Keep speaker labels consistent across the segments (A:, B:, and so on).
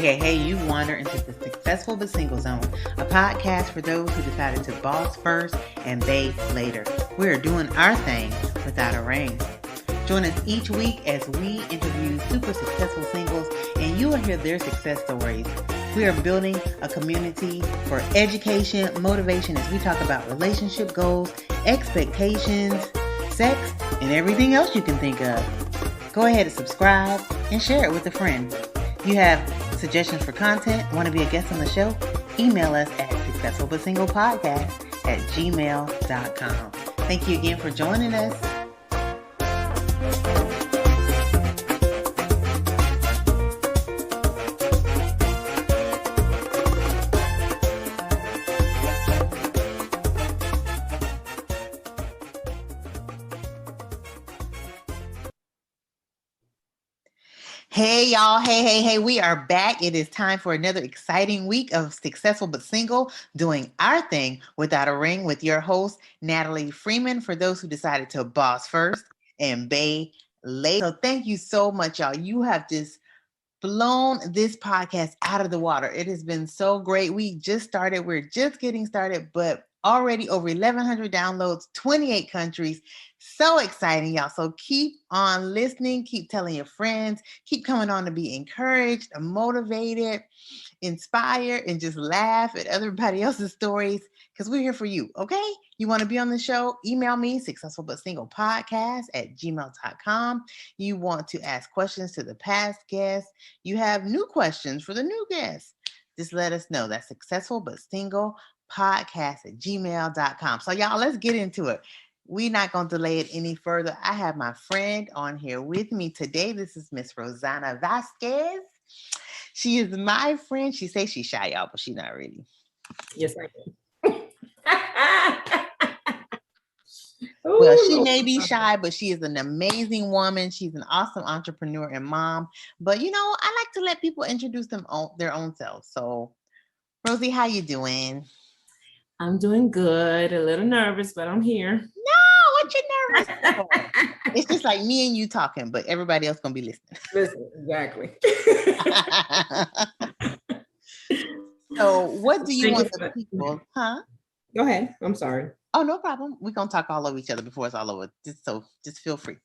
A: Hey, you wander into the Successful but Single Zone, a podcast for those who decided to boss first and bae later. We're doing our thing without a ring. Join us each week as we interview super successful singles and you will hear their success stories. We are building a community for education, motivation as we talk about relationship goals, expectations, sex, and everything else you can think of. Go ahead and subscribe and share it with a friend. You have suggestions for content, want to be a guest on the show? Email us at successfulbutsinglepodcast@gmail.com. Thank you again for joining us. Hey, y'all. Hey. We are back. It is time for another exciting week of Successful but Single, doing our thing without a ring with your host, Natalie Freeman, for those who decided to boss first and bae later. So thank you so much, y'all. You have just blown this podcast out of the water. It has been so great. We just started. We're just getting started, but already over 1,100 downloads, 28 countries. So exciting, y'all. So keep on listening, keep telling your friends, keep coming on to be encouraged, motivated, inspired, and just laugh at everybody else's stories because we're here for you, okay? You want to be on the show? Email me, successfulbutsinglepodcast@gmail.com. You want to ask questions to the past guests. You have new questions for the new guests. Just let us know. That's successfulbutsinglepodcast@gmail.com. So y'all, let's get into it. We're not going to delay it any further. I have my friend on here with me today. This is Miss Rosie Vasquez. She is my friend. She says she's shy, y'all, but she's not really.
B: Yes, I am.
A: Well, she may be shy, but she is an amazing woman. She's an awesome entrepreneur and mom. But, you know, I like to let people introduce their own selves. So, Rosie, how you doing?
B: I'm doing good. A little nervous, but I'm here.
A: No, what you nervous for? It's just like me and you talking, but everybody else going to be listening.
B: Listen, exactly.
A: So, what do you want the people, huh?
B: Go ahead. I'm sorry.
A: Oh, no problem. We're going to talk all over each other before it's all over. Just feel free.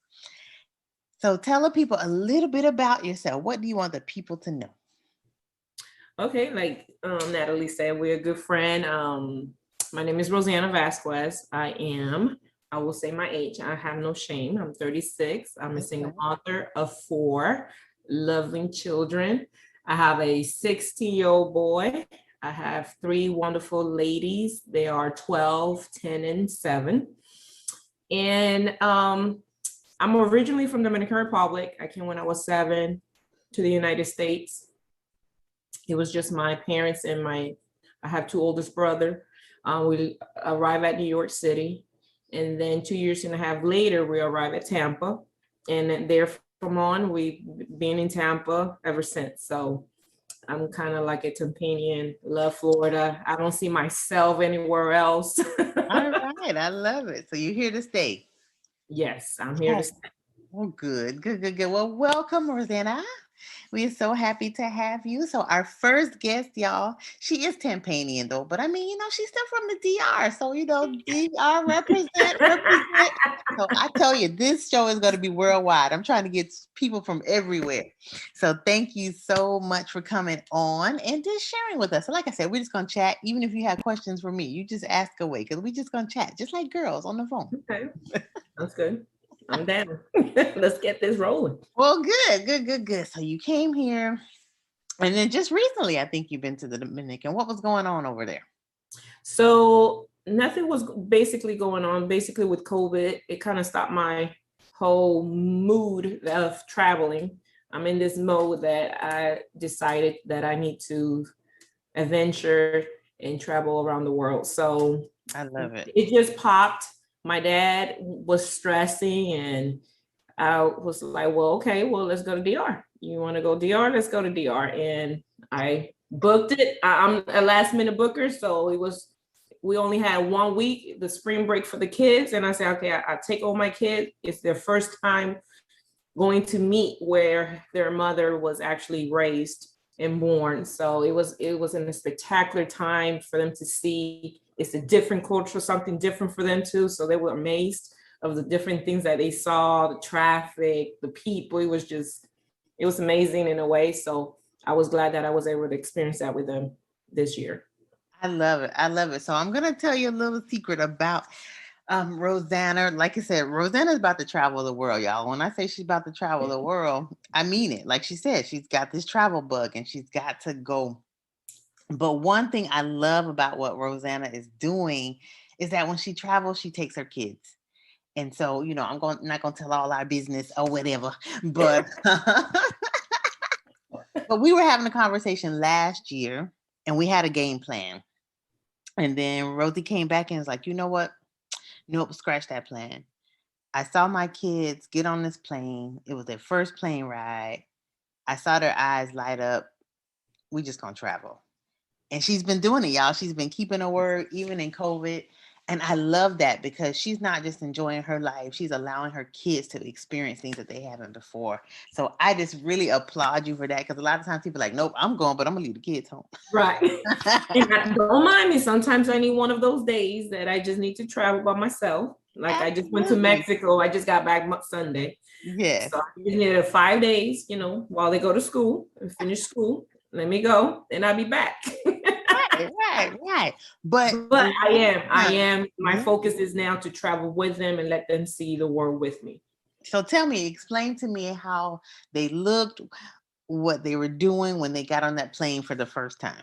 A: So tell the people a little bit about yourself. What do you want the people to know?
B: Okay, like Natalie said, we're a good friend. My name is Rosie Vasquez. I will say my age. I have no shame. I'm 36. I'm a single mother of 4 loving children. I have a 16-year-old boy. I have 3 wonderful ladies. They are 12, 10, and 7. And I'm originally from Dominican Republic. I came when I was 7 to the United States. It was just my parents and I have 2 oldest brothers. We arrived at New York City. And then 2.5 years later, we arrived at Tampa. And then there from on, we've been in Tampa ever since. So I'm kind of like a Tampanian, love Florida. I don't see myself anywhere else.
A: All right. I love it. So you're here to stay.
B: Yes, I'm here to stay.
A: Oh, good. Well, welcome, Rosanna. We are so happy to have you. So our first guest, y'all, she is Tampanian though, but I mean, you know, she's still from the DR. So, you know, DR represent. So I tell you, this show is going to be worldwide. I'm trying to get people from everywhere. So thank you so much for coming on and just sharing with us. So like I said, we're just going to chat. Even if you have questions for me, you just ask away because we're just going to chat just like girls on the phone.
B: Okay, that's good. I'm down. Let's get this rolling.
A: Well, good. So you came here, and then just recently, I think you've been to the Dominican. What was going on over there?
B: So nothing was basically going on. Basically, with COVID, it kind of stopped my whole mood of traveling. I'm in this mode that I decided that I need to adventure and travel around the world. So
A: I love it.
B: It just popped. My dad was stressing and I was like, well, okay, let's go to DR. You want to go DR? Let's go to DR. And I booked it. I'm a last minute booker. So we only had 1 week, the spring break for the kids. And I said, okay, I take all my kids. It's their first time going to meet where their mother was actually raised. and born. So it was a spectacular time for them to see. It's a different culture, something different for them too. So they were amazed of the different things that they saw, the traffic, the people. It was amazing in a way. So I was glad that I was able to experience that with them this year.
A: I love it. I love it. So I'm gonna tell you a little secret about Rosanna. Like I said, Rosanna's about to travel the world, y'all. When I say she's about to travel the world, I mean it. Like she said, she's got this travel bug and she's got to go. But one thing I love about what Rosanna is doing is that when she travels, she takes her kids. And so, not gonna tell all our business or whatever, but but we were having a conversation last year and we had a game plan. And then Rosie came back and was like, you know what? Nope, scratch that plan. I saw my kids get on this plane. It was their first plane ride. I saw their eyes light up. We just gonna travel. And she's been doing it, y'all. She's been keeping her word, even in COVID. And I love that because she's not just enjoying her life, she's allowing her kids to experience things that they haven't before. So I just really applaud you for that because a lot of times people are like, nope, I'm going, but I'm gonna leave the kids home.
B: Right. And don't mind me. Sometimes I need one of those days that I just need to travel by myself. Like I just went to Mexico. I just got back Sunday.
A: Yeah.
B: So I just needed 5 days, while they go to school and finish school. Let me go and I'll be back.
A: Right. But
B: I am. My focus is now to travel with them and let them see the world with me.
A: So explain to me how they looked, what they were doing when they got on that plane for the first time.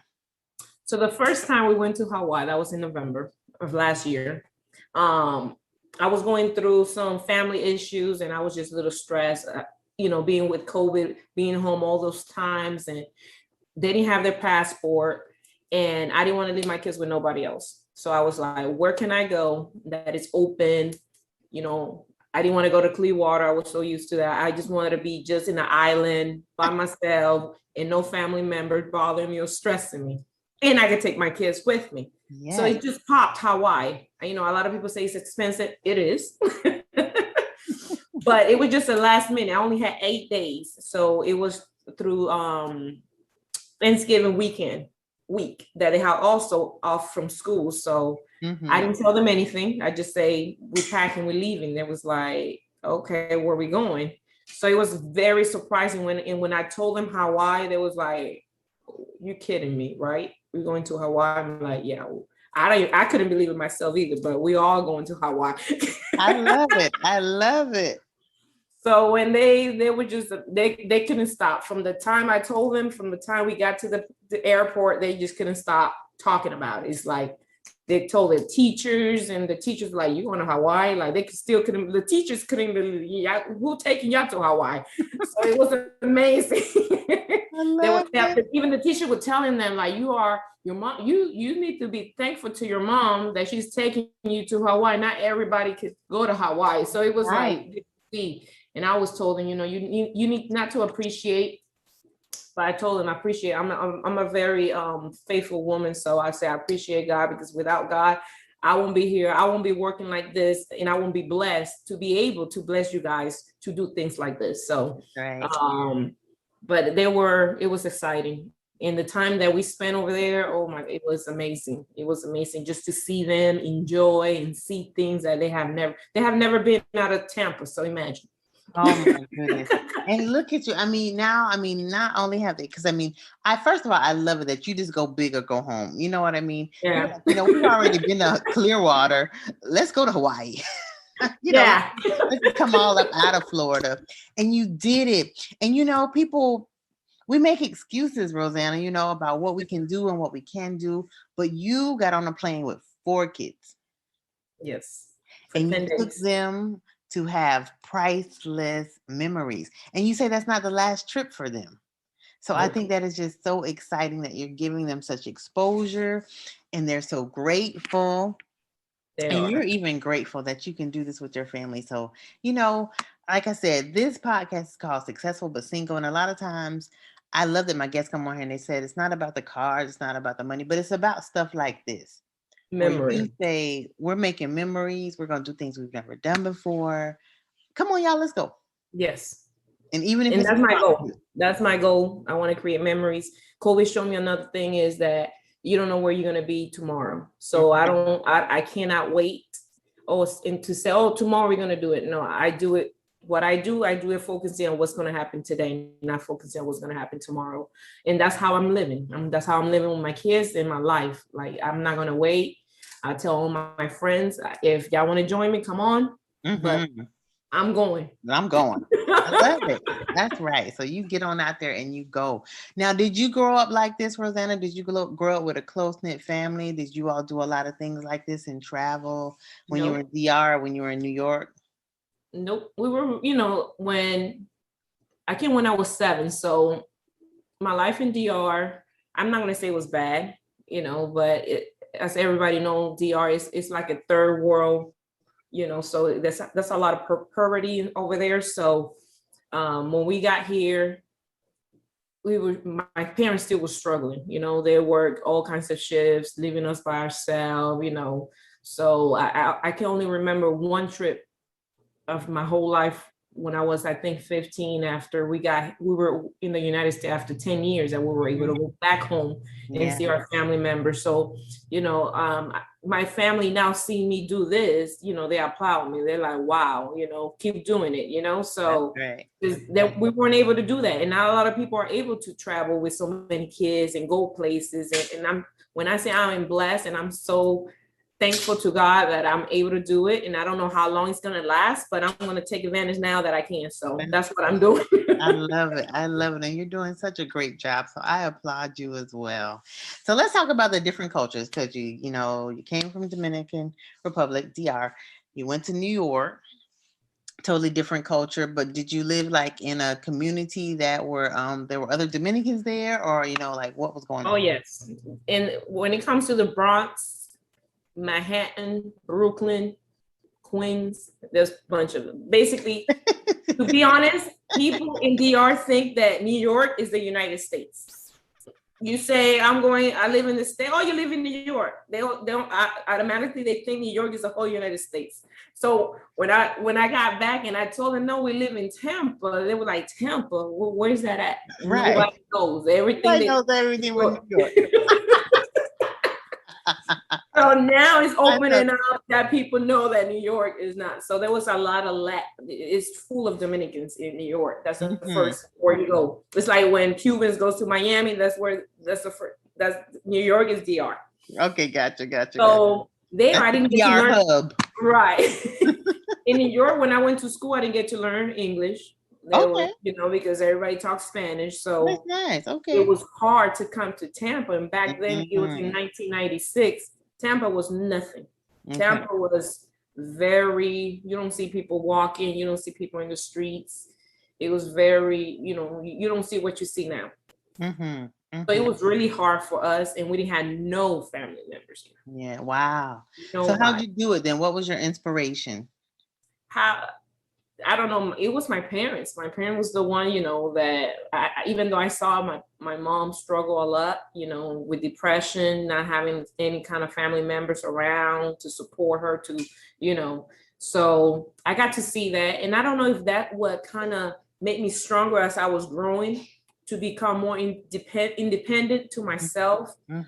B: So the first time we went to Hawaii, that was in November of last year. I was going through some family issues and I was just a little stressed, being with COVID, being home all those times, and they didn't have their passport and I didn't want to leave my kids with nobody else. So I was like, where can I go that is open? I didn't want to go to Clearwater. I was so used to that. I just wanted to be just in the island by myself and no family members bothering me or stressing me. And I could take my kids with me. Yes. So it just popped Hawaii. A lot of people say it's expensive. It is. But it was just a last minute. I only had 8 days. So it was through Thanksgiving week that they had also off from school. So I didn't tell them anything. I just say, we're packing, we're leaving. They was like, okay, where are we going? So it was very surprising when I told them Hawaii, they was like, you kidding me, right? We're going to Hawaii. I'm like, yeah, I couldn't believe it myself either, but we all going to Hawaii.
A: I love it.
B: So when they were just, they couldn't stop. From the time I told them, from the time we got to the airport, they just couldn't stop talking about it. It's like, they told their teachers and the teachers were like, you going to Hawaii? Like the teachers couldn't believe, who taking y'all to Hawaii? So it was amazing. Even the teacher would tell them like, you are your mom, you need to be thankful to your mom that she's taking you to Hawaii. Not everybody could go to Hawaii. So it was like, and I was told them, you need not to appreciate. But I told him I appreciate. I'm a very faithful woman, so I say I appreciate God because without God, I won't be here. I won't be working like this, and I won't be blessed to be able to bless you guys to do things like this. So, but it was exciting, and the time that we spent over there, it was amazing. It was amazing just to see them enjoy and see things that they have never been out of Tampa. So imagine.
A: Oh my goodness. And look at you. Not only have they, because first of all, I love it that you just go big or go home. You know what I mean?
B: Yeah.
A: We've already been to Clearwater. Let's go to Hawaii. Let's come all up out of Florida. And you did it. And people, we make excuses, Rosanna, about what we can do and what we can do. But you got on a plane with 4 kids.
B: Yes.
A: And you took them to have priceless memories. And you say that's not the last trip for them. So I think that is just so exciting that you're giving them such exposure and they're so grateful. You're even grateful that you can do this with your family. So, like I said, this podcast is called Successful but Single. And a lot of times I love that my guests come on here and they said, it's not about the cars, it's not about the money, but it's about stuff like this. Memory. You say, we're making memories. We're going to do things we've never done before. Come on, y'all, let's go.
B: Yes.
A: And even if
B: And
A: it's
B: that's my goal. That's my goal. I want to create memories. COVID showed me another thing is that you don't know where you're going to be tomorrow. So I cannot wait. Oh, and to say, oh, tomorrow we're going to do it. No, I do it. What I do it focusing on what's going to happen today, not focusing on what's going to happen tomorrow. And that's how I'm living. That's how I'm living with my kids and my life. Like, I'm not going to wait. I tell all my friends, if y'all want to join me, come on. But I'm going.
A: I'm going. I love it. That's right. So you get on out there and you go. Now, did you grow up like this, Rosanna? Did you grow up with a close-knit family? Did you all do a lot of things like this and travel when you were in DR, when you were in New York?
B: Nope. We were, when I came when I was 7. So my life in DR, I'm not going to say it was bad, but as everybody knows, DR is like a third world, so that's a lot of poverty over there. So when we got here, my parents still was struggling, they worked all kinds of shifts, leaving us by ourselves, so I can only remember one trip of my whole life when I was, I think, 15, after we were in the United States after 10 years, and we were able to go back home and see our family members. So, my family now see me do this, they applaud me. They're like, wow, keep doing it, so that we weren't able to do that. And not a lot of people are able to travel with so many kids and go places. And when I say I'm blessed, and I'm so thankful to God that I'm able to do it. And I don't know how long it's going to last, but I'm going to take advantage now that I can. So that's what I'm doing.
A: I love it. I love it. And you're doing such a great job. So I applaud you as well. So let's talk about the different cultures, because you came from Dominican Republic, DR. You went to New York, totally different culture. But did you live like in a community that were there were other Dominicans there, or like what was going on?
B: Oh, yes. And when it comes to the Bronx, Manhattan, Brooklyn, Queens, there's a bunch of them. Basically, to be honest, people in DR think that New York is the United States. You say, I live in the state. Oh, you live in New York. They don't automatically, they think New York is the whole United States. So when I got back and I told them, no, we live in Tampa, they were like, Tampa, where's that at?
A: Right.
B: Nobody knows everything.
A: Nobody knows everything with New York.
B: So now it's opening up that people know that New York is not. So there was a lot of it's full of Dominicans in New York. That's the first where you go. It's like when Cubans goes to Miami, that's the first. That's New York is DR.
A: Okay, gotcha.
B: So I didn't get to learn.
A: Hub.
B: Right. In New York, when I went to school, I didn't get to learn English. Because everybody talks Spanish. So
A: that's nice. Okay.
B: It was hard to come to Tampa. And back then it was in 1996. Tampa was nothing. Okay. Tampa was you don't see people walking, you don't see people in the streets. It was very, you don't see what you see now. So it was really hard for us, and we didn't have no family members here.
A: Yeah, wow. So how'd you do it then? What was your inspiration?
B: I don't know. It was my parents. My parents was the one, that even though I saw my mom struggle a lot, with depression, not having any kind of family members around to support her so I got to see that. And I don't know if that what kind of made me stronger as I was growing to become more independent to myself. And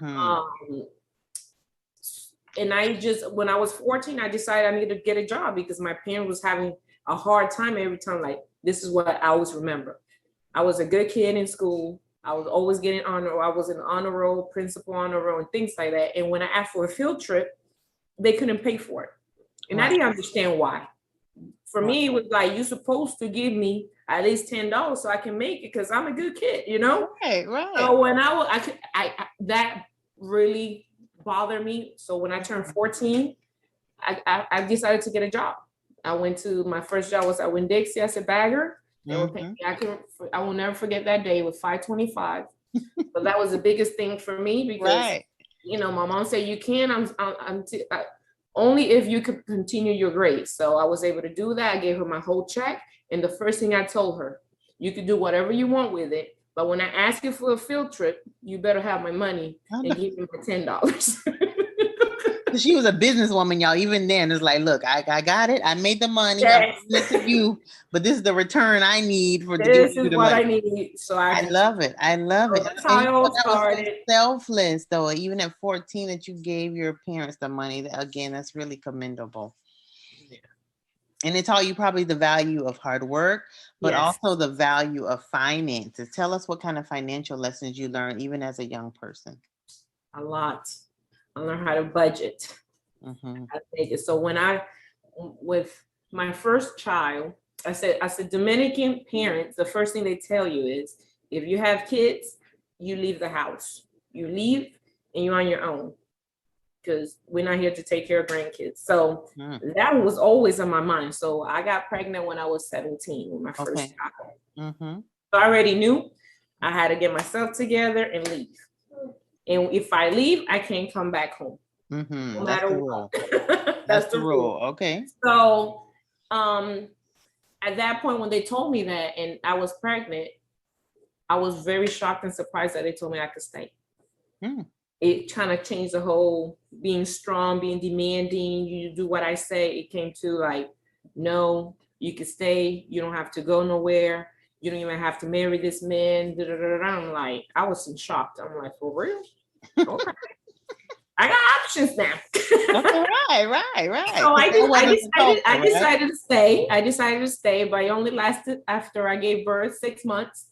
B: when I was 14, I decided I needed to get a job because my parents was having a hard time every time. Like, this is what I always remember. I was a good kid in school. I was always getting honor. I was an honor roll, principal honor roll, and things like that. And when I asked for a field trip, they couldn't pay for it. And I didn't understand why. For me, it was like, you're supposed to give me at least $10 so I can make it because I'm a good kid,
A: Right.
B: So when that really bothered me. So when I turned 14, I decided to get a job. I went to my first job was at Winn-Dixie as a bagger. They were paying me, I will never forget that day. It was $5.25. But that was the biggest thing for me because, my mom said, you can, only if you could continue your grades. So I was able to do that. I gave her my whole check. And the first thing I told her, you can do whatever you want with it. But when I ask you for a field trip, you better have my money and give me my $10.
A: So she was a businesswoman, y'all. Even then, it's like, look, I got it. I made the money. I'm
B: Yes.
A: giving it to you, but this is the return I need for to give
B: This
A: you
B: is
A: the
B: what I
A: money.
B: need so I
A: I
B: can.
A: love it. I love
B: So
A: it.
B: that's
A: And
B: how
A: you
B: it
A: know,
B: all
A: that was so
B: started.
A: selfless, though. Even at 14, that you gave your parents the money. Again, that's really commendable.
B: Yeah.
A: And it taught you probably the value of hard work, but
B: Yes,
A: also the value of finances. Tell us what kind of financial lessons you learned, even as a young person.
B: a lot. I learned how to budget.
A: Mm-hmm.
B: I think it. So when I, with my first child, I said, Dominican parents, the first thing they tell you is, if you have kids, you leave the house. You leave and you're on your own, because we're not here to take care of grandkids. So
A: Mm.
B: that was always on my mind. So I got pregnant when I was 17 with my first
A: Okay.
B: child.
A: Mm-hmm.
B: So I already knew I had to get myself together and leave. And if I leave, I can't come back home, no
A: Mm-hmm. That's
B: matter
A: the
B: what.
A: rule. That's
B: That's
A: the
B: the
A: rule.
B: rule.
A: Okay.
B: So um, at that point, when they told me that and I was pregnant, I was very shocked and surprised that they told me I could stay.
A: Mm.
B: It kind of changed the whole being strong, being demanding, you do what I say. It came to like, no, you can stay. You don't have to go nowhere. You don't even have to marry this man. Da, da, da, da. I'm like, I was in shock. I'm like, for real? Okay. I got options now.
A: Okay. Right.
B: So
A: Because that wasn't the
B: I
A: culture, right?
B: decided to stay. I decided to stay, but I only lasted after I gave birth 6 months.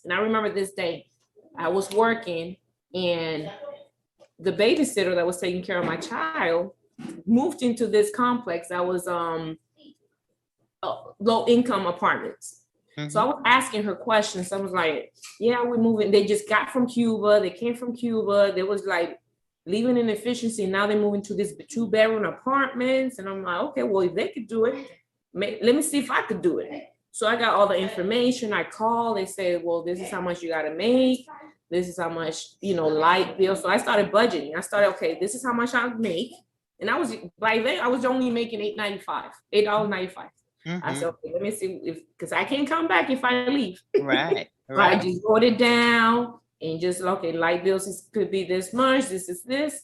B: And I remember this day, I was working and the babysitter that was taking care of my child moved into this complex that was low income apartments. So I
A: Mm-hmm.
B: was asking her questions. I was like, yeah, we're moving. They just got from Cuba. They came from Cuba. They was like leaving in efficiency. Now they're moving to this 2-bedroom apartments. And I'm like, okay, well, if they could do it, let me see if I could do it. So I got all the information. I called. They said, well, this is how much you got to make. This is how much, light bill. So I started budgeting. I started, okay, this is how much I make. And I was, by then, I was only making $8.95. I
A: Mm-hmm.
B: said, okay, let me see if, because I can't come back if I leave.
A: Right.
B: So I
A: Right.
B: just wrote it down and just, okay, light bills could be this much, this is this.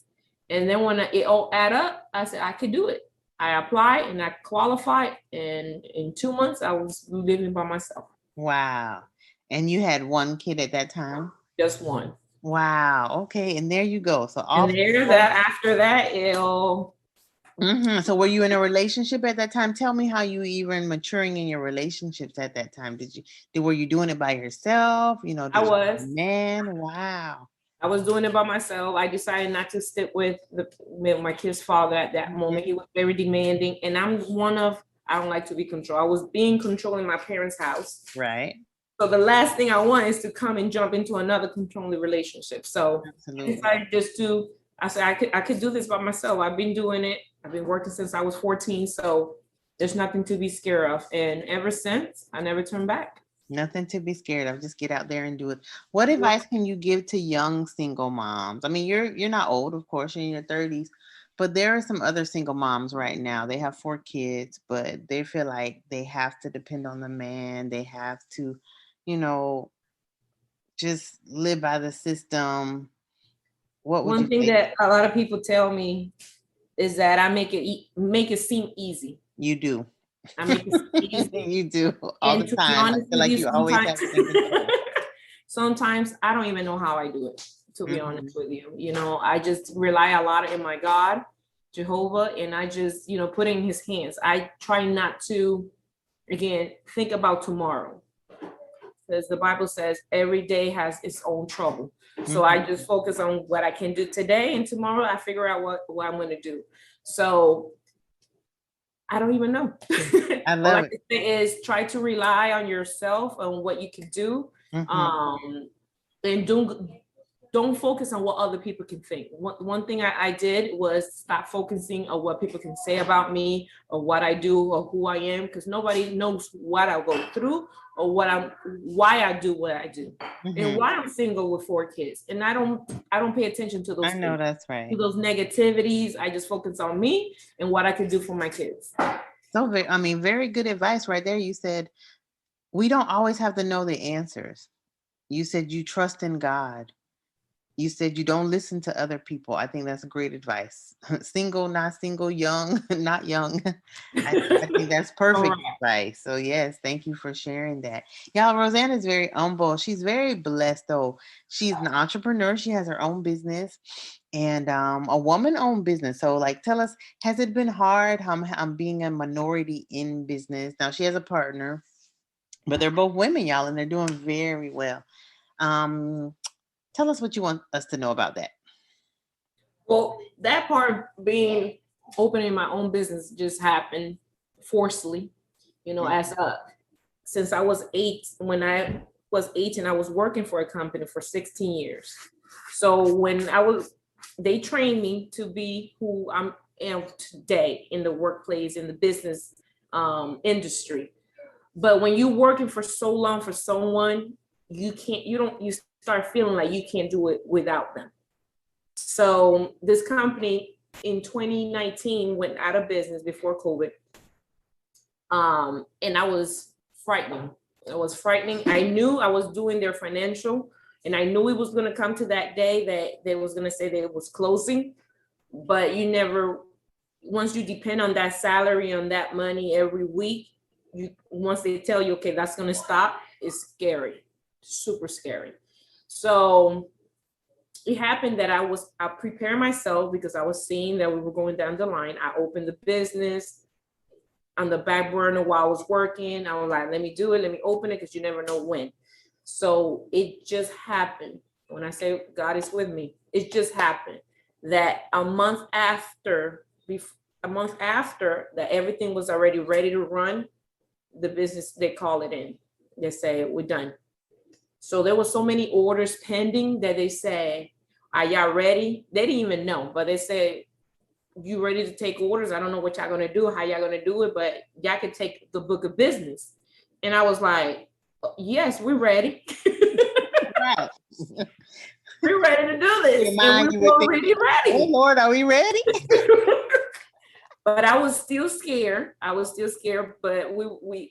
B: And then when it all add up, I said, I could do it. I applied and I qualified. And in 2 months, I was living by myself.
A: Wow. And you had one kid at that time?
B: Just one.
A: Wow. Okay. And there you go. So
B: And
A: all
B: there, that after that, it'll.
A: Mm-hmm. So were you in a relationship at that time? Tell me how you even maturing in your relationships at that time. Were you doing it by yourself?
B: I
A: Did you have a
B: was.
A: man? Wow.
B: I was doing it by myself. I decided not to stick with my kid's father at that moment. He was very demanding, and I don't like to be controlled. I was being controlled in my parents' house.
A: Right.
B: So the last thing I want is to come and jump into another controlling relationship. So I
A: Absolutely.
B: decided I said I could do this by myself. I've been doing it. I've been working since I was 14. So there's nothing to be scared of. And ever since, I never turned back.
A: Nothing to be scared of. Just get out there and do it. What advice can you give to young single moms? I mean, you're not old, of course, you're in your 30s, but there are some other single moms right now. They have 4 kids, but they feel like they have to depend on the man. They have to, you know, just live by the system. What would you
B: One thing
A: say?
B: that a lot of people tell me is that I make it seem easy.
A: You do.
B: I make it seem easy.
A: You do all
B: And
A: the
B: to be
A: time. I
B: honest
A: feel
B: with
A: like
B: you,
A: you always have it in control.
B: sometimes I don't even know how I do it, to be
A: Mhm.
B: honest with you. I just rely a lot in my God, Jehovah, and I just, put in his hands. I try not to, again, think about tomorrow. Because the Bible says every day has its own trouble. So I just focus on what I can do today, and tomorrow I figure out what I'm going to do. So I don't even know.
A: I
B: All I
A: love it.
B: can say is try to rely on yourself and what you can do.
A: Mhm.
B: And don't focus on what other people can think. One thing I did was stop focusing on what people can say about me or what I do or who I am, because nobody knows what I go through or why I do what I do, and
A: Mhm.
B: why I'm single with 4 kids. And I don't pay attention to those
A: I know
B: things,
A: that's
B: to
A: right.
B: those negativities. I just focus on me and what I can do for my kids.
A: So very good advice right there. You said we don't always have to know the answers. You said you trust in God. You said you don't listen to other people. I think that's great advice. Single, not single, young, not young. I think that's perfect
B: Correct.
A: advice. So yes, thank you for sharing that. Y'all, Rosanna is very humble. She's very blessed though. She's an entrepreneur. She has her own business and a woman-owned business. So like tell us, has it been hard? I'm being a minority in business. Now she has a partner, but they're both women, y'all, and they're doing very well. Um, Tell us what you want us to know about that.
B: Well, that part being opening my own business just happened forcefully, as since I was 8, when I was 18, I was working for a company for 16 years. So they trained me to be who I am today in the workplace, in the business industry. But when you're working for so long for someone, you start feeling like you can't do it without them. So this company in 2019 went out of business before COVID. And I was frightening. It was frightening. I knew I was doing their financial, and I knew it was going to come to that day that they was going to say that it was closing. But you never, once you depend on that salary, on that money every week, once they tell you, okay, that's going to stop, it's scary, super scary. So it happened that I prepared myself because I was seeing that we were going down the line. I opened the business on the back burner while I was working. I was like, let me do it. Let me open it, because you never know when. So it just happened. When I say God is with me, it just happened that a month after that everything was already ready to run, the business, they call it in. They say, we're done. So there were so many orders pending that they say, are y'all ready? They didn't even know, but they said, you ready to take orders? I don't know what y'all gonna do, how y'all gonna do it, but y'all can take the book of business. And I was like, yes, we're ready.
A: Right.
B: We're ready to do this.
A: Your
B: And
A: mind,
B: we
A: you
B: were
A: would think,
B: already
A: oh
B: ready.
A: Lord, are we ready?
B: But I was still scared. But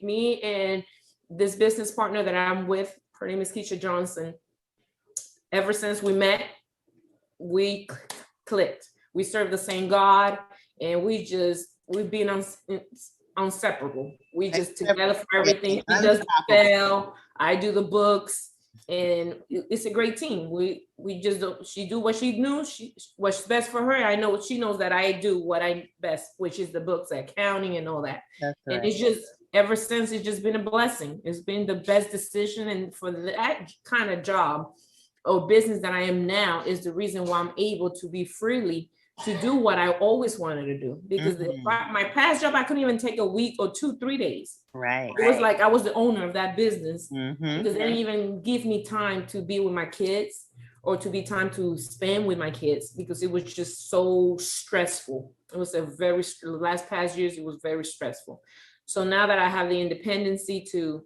B: me and this business partner that I'm with, her name is Keisha Johnson. Ever since we met, we clicked. We serve the same God, and we've been inseparable. We just together for everything. She does the spell, I do the books, and it's a great team. We just don't, she do what she knew, what's best for her. I know what she knows that I do what I best, which is the books, accounting, and all that.
A: That's right.
B: And it's just ever since, it's just been a blessing. It's been the best decision, and for that kind of job or business that I am now is the reason why I'm able to be freely to do what I always wanted to do. Because my past job, I couldn't even take a week or 2-3 days.
A: Right.
B: It was like I was the owner of that business,
A: Mm-hmm.
B: because they didn't even give me time to be with my kids or to be time to spend with my kids, because it was just so stressful. It was the last past years, it was very stressful. So now that I have the independency to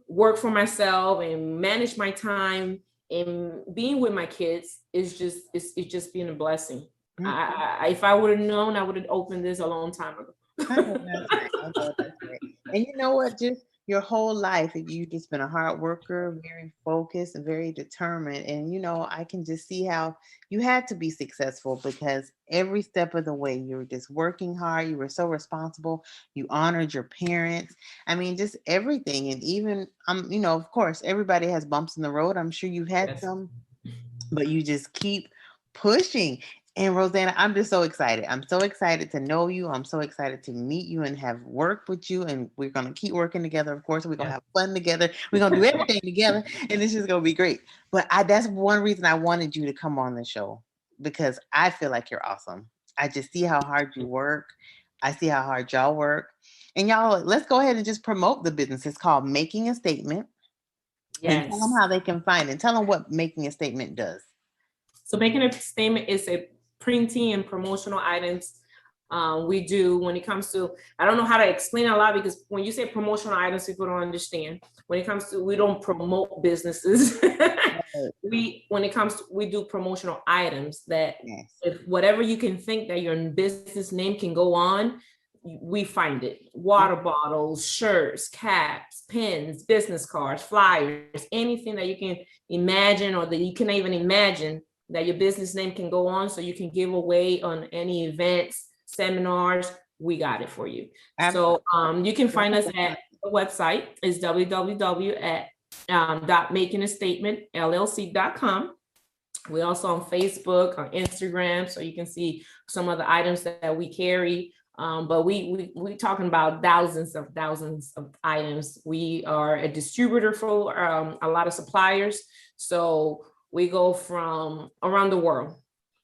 B: work for myself and manage my time, and being with my kids is it's just been a blessing. If I would have known, I would have opened this a long time ago.
A: I know that's right. I know that's right. And you know what? Just your whole life, you've just been a hard worker, very focused and very determined. And I can just see how you had to be successful, because every step of the way you were just working hard. You were so responsible. You honored your parents. I mean, just everything. And even of course, everybody has bumps in the road. I'm sure you've had
B: Yes.
A: some, but you just keep pushing. And Rosanna, I'm just so excited. I'm so excited to know you. I'm so excited to meet you and have worked with you. And we're going to keep working together. Of course, we're going to have fun together. We're going to do everything together. And this is going to be great. But that's one reason I wanted you to come on the show, because I feel like you're awesome. I just see how hard you work. I see how hard y'all work. And y'all, let's go ahead and just promote the business. It's called Making a Statement.
B: Yes.
A: And tell them how they can find it. Tell them what Making a Statement does.
B: So Making a Statement is a printing and promotional items we do when it comes to, I don't know how to explain a lot, because when you say promotional items, people don't understand. When it comes to, we don't promote businesses. We do promotional items that if whatever you can think that your business name can go on, we find it. Water bottles, shirts, caps, pins, business cards, flyers, anything that you can imagine or that you can't even imagine, that your business name can go on so you can give away on any events, seminars. We got it for you.
A: Absolutely.
B: So you can find us at the website is www.makingastatementllc.com. We're also on Facebook, on Instagram, so you can see some of the items that we carry. But we talking about thousands of items. We are a distributor for a lot of suppliers. So we go from around the world.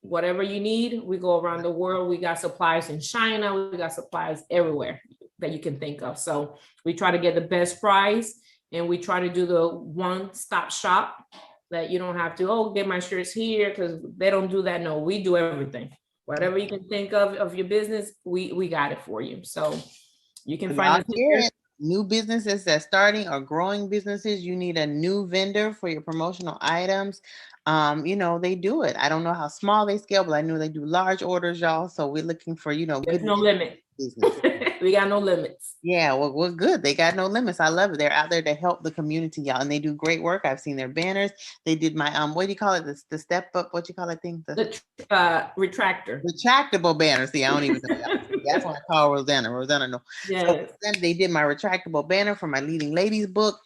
B: Whatever you need, we go around the world. We got suppliers in China. We got suppliers everywhere that you can think of. So we try to get the best price, and we try to do the one-stop shop that you don't have to, get my shirts here, because they don't do that. No, we do everything. Whatever you can think of your business, we got it for you. So you can find us here.
A: New businesses that's starting or growing businesses, you need a new vendor for your promotional items. They do it. I don't know how small they scale, but I know they do large orders, y'all. So we're looking for,
B: There's
A: good
B: no limit.
A: business.
B: We got no limits.
A: Yeah, well, good. They got no limits. I love it. They're out there to help the community, y'all, and they do great work. I've seen their banners. They did my what do you call it? The step up. What you call that thing?
B: The retractor.
A: Retractable banner. See, I don't even know. That's what I call Rosanna. Rosanna, no.
B: Yes.
A: So then they did my retractable banner for my Leading Ladies book.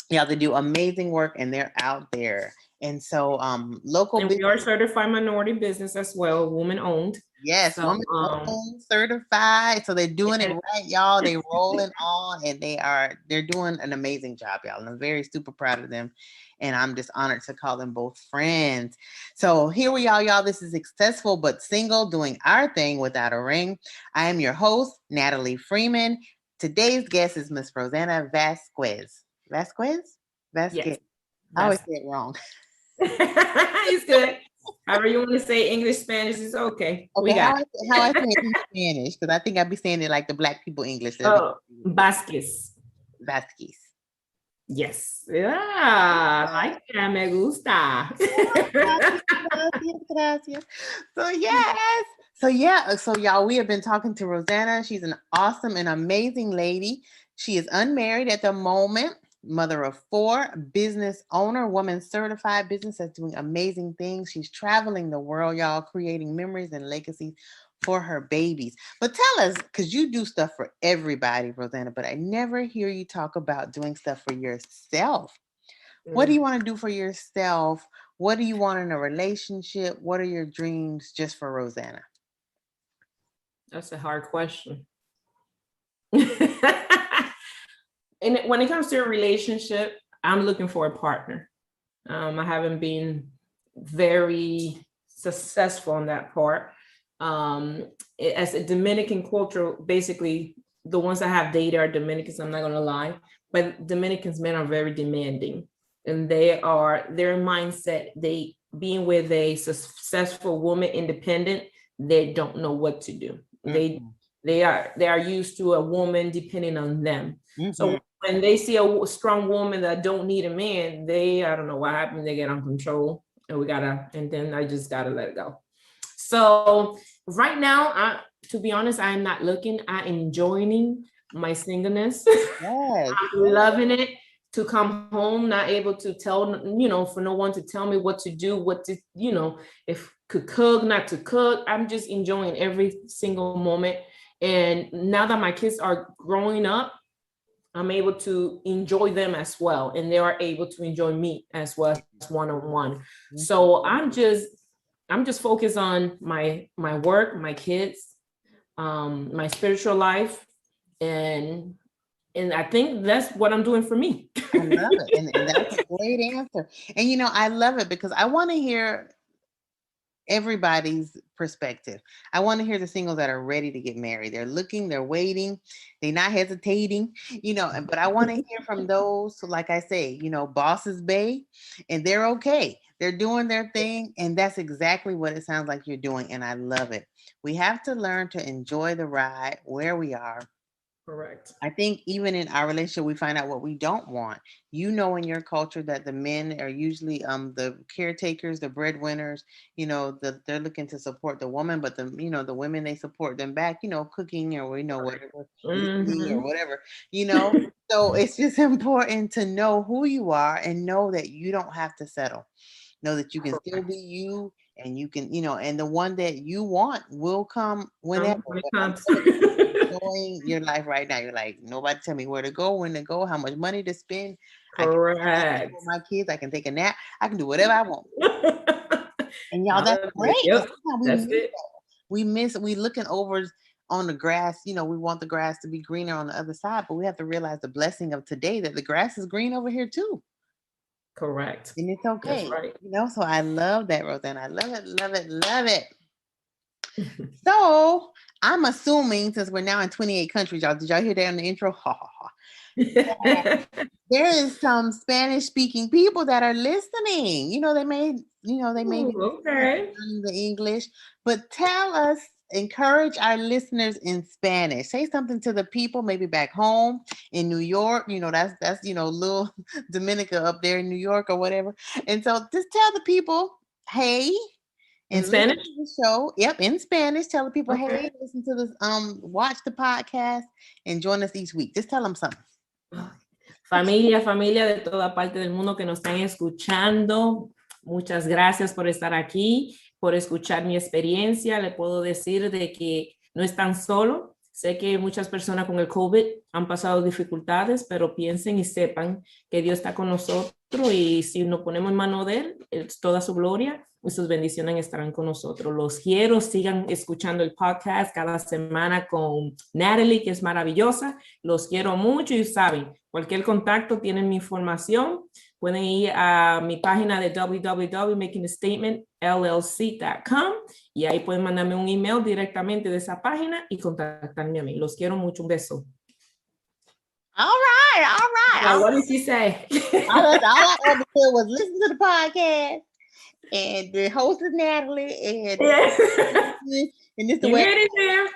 A: Yeah, they do amazing work, and they're out there. And so local
B: and we are certified minority business as well, woman owned.
A: Yes,
B: so,
A: woman owned, certified. So they're doing it right, y'all. They rolling on, and they're doing an amazing job, y'all. And I'm very super proud of them. And I'm just honored to call them both friends. So here we are, y'all. This is Successful but Single, doing our thing without a ring. I am your host, Natalie Freeman. Today's guest is Miss Rosanna Vasquez. Vasquez?
B: Yes.
A: I always say it wrong.
B: It's good. However you want to say English, Spanish is okay.
A: Okay, how I say it in Spanish, because I think I'd be saying it like the Black people English.
B: Vasquez.
A: Vasquez.
B: Yes. Yeah, like that. Me gusta.
A: Gracias. So y'all, we have been talking to Rosanna. She's an awesome and amazing lady. She is unmarried at the moment, mother of 4, business owner, woman certified business that's doing amazing things. She's traveling the world, y'all, creating memories and legacies for her babies. But tell us, because you do stuff for everybody, Rosanna, but I never hear you talk about doing stuff for yourself. What do you want to do for yourself? What do you want in a relationship? What are your dreams just for Rosanna?
B: That's a hard question. And when it comes to a relationship, I'm looking for a partner. I haven't been very successful on that part. As a Dominican culture, basically the ones I have dated are Dominicans, I'm not gonna lie, but Dominicans men are very demanding, and their mindset, they being with a successful woman, independent, they don't know what to do. They are used to a woman depending on them. So when they see a strong woman that don't need a man, I don't know what happened, they get on control, and then I just gotta let it go. So right now, to be honest, I'm not looking. I'm enjoying my singleness.
A: Yes.
B: I'm loving it. To come home, not able to tell, for no one to tell me what to do, if could cook, not to cook. I'm just enjoying every single moment. And now that my kids are growing up, I'm able to enjoy them as well. And they are able to enjoy me as well as one-on-one. So I'm just focused on my work, my kids, my spiritual life, and I think that's what I'm doing for me.
A: I love it, and that's a great answer. And I love it because I want to hear everybody's perspective. I want to hear the singles that are ready to get married. They're looking, they're waiting, they're not hesitating, but I want to hear from those, like I say, bosses bae, and they're okay. They're doing their thing, and that's exactly what it sounds like you're doing, and I love it. We have to learn to enjoy the ride where we are.
B: Correct.
A: I think even in our relationship, we find out what we don't want. In your culture that the men are usually the caretakers, the breadwinners. They're looking to support the woman, but the women, they support them back. Cooking or whatever, or whatever. So it's just important to know who you are and know that you don't have to settle. Know that you can still be you, and you can, and the one that you want will come whenever.
B: When it
A: But I'm
B: comes.
A: enjoying your life right now. You're like, nobody tell me where to go, when to go, how much money to spend.
B: Correct.
A: I can with my kids. I can take a nap. I can do whatever I want. And y'all, that's great.
B: Yep, that's it.
A: We looking over on the grass. We want the grass to be greener on the other side, but we have to realize the blessing of today that the grass is green over here too.
B: Correct.
A: And it's okay.
B: That's right.
A: So I love that, Rosanna. I love it, love it, love it. So I'm assuming, since we're now in 28 countries, y'all, did y'all hear that on the intro? Ha ha ha. There is some Spanish speaking people that are listening. They may be learning the English, but tell us, encourage our listeners in Spanish. Say something to the people, maybe back home in New York. That's little Dominica up there in New York or whatever. And so just tell the people, hey,
B: in Spanish.
A: To the show. Yep, in Spanish. Tell the people, hey, listen to this, watch the podcast and join us each week. Just tell them something.
B: Familia de toda parte del mundo que nos están escuchando, muchas gracias por estar aquí, por escuchar mi experiencia. Le puedo decir de que no están solos. Sé que muchas personas con el COVID han pasado dificultades, pero piensen y sepan que Dios está con nosotros, y si nos ponemos en mano de Él, toda su gloria y sus bendiciones estarán con nosotros. Los quiero, sigan escuchando el podcast cada semana con Natalie, que es maravillosa. Los quiero mucho, y saben, cualquier contacto, tienen mi información. Pueden ir a mi página de www.makingastatementllc.com y ahí pueden mandarme un email directamente de esa página y contactarme a mí. Los quiero mucho. Un beso.
A: All right.
B: Now, what did she say?
A: all I understood was listen to the podcast, and the host is Natalie, and and this the way.
B: Get it there.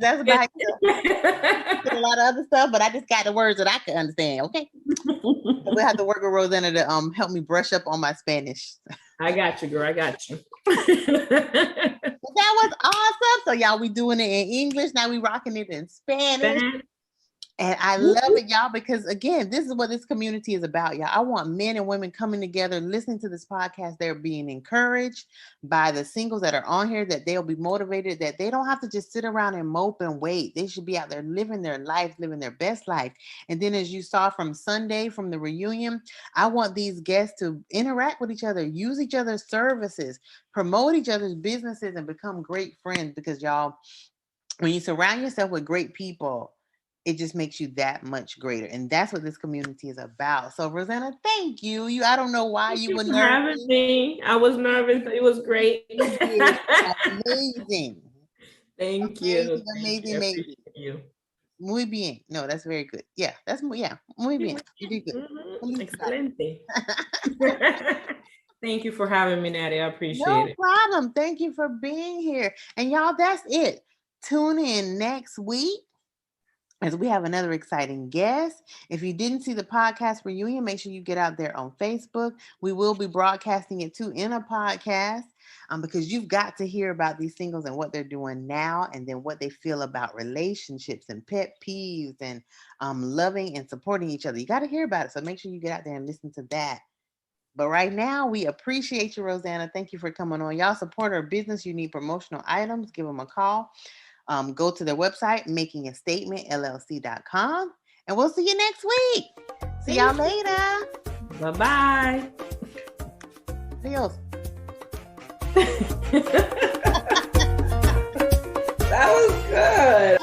A: That's about it. A lot of other stuff, but I just got the words that I could understand. Okay, so we'll have to work with Rosanna to help me brush up on my Spanish.
B: I got you, girl. I got you.
A: That was awesome. So y'all, we doing it in English now. We rocking it in Spanish. And I love it, y'all, because again, this is what this community is about, y'all. I want men and women coming together, listening to this podcast. They're being encouraged by the singles that are on here, that they'll be motivated, that they don't have to just sit around and mope and wait. They should be out there living their life, living their best life. And then, as you saw from Sunday, from the reunion, I want these guests to interact with each other, use each other's services, promote each other's businesses, and become great friends. Because y'all, when you surround yourself with great people, it just makes you that much greater. And that's what this community is about. So Rosanna, thank you. I don't know why you were nervous.
B: Me. I was nervous, but it was great.
A: Amazing.
B: Thank you.
A: Amazing. You. Muy bien. No, that's very good. Yeah, muy bien. You did good.
B: Excelente. Thank you for having me, Natty. I appreciate it.
A: No problem. Thank you for being here. And y'all, that's it. Tune in next week as we have another exciting guest. If you didn't see the podcast reunion, make sure you get out there on Facebook. We will be broadcasting it too in a podcast, because you've got to hear about these singles and what they're doing now, and then what they feel about relationships and pet peeves and loving and supporting each other. You got to hear about it. So make sure you get out there and listen to that. But right now, we appreciate you, Rosanna. Thank you for coming on. Y'all support our business. You need promotional items, give them a call. Go to their website, makingastatementllc.com, and we'll see you next week. See y'all later.
B: Bye-bye.
A: Adios.
B: That was good.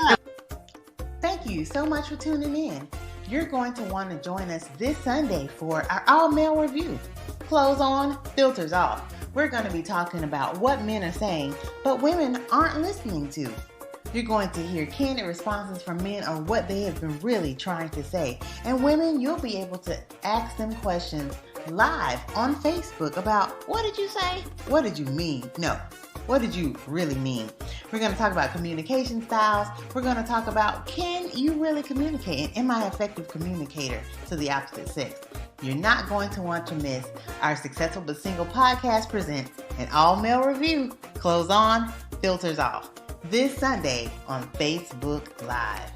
A: Thank you so much for tuning in. You're going to want to join us this Sunday for our all-male review. Clothes on, filters off. We're going to be talking about what men are saying, but women aren't listening to. You're going to hear candid responses from men on what they have been really trying to say. And women, you'll be able to ask them questions live on Facebook about, what did you say? What did you mean? No, what did you really mean? We're going to talk about communication styles. We're going to talk about, can you really communicate? And am I an effective communicator to the opposite sex? You're not going to want to miss our Successful But Single podcast presents an all-male review, Clothes On, Filters Off, this Sunday on Facebook Live.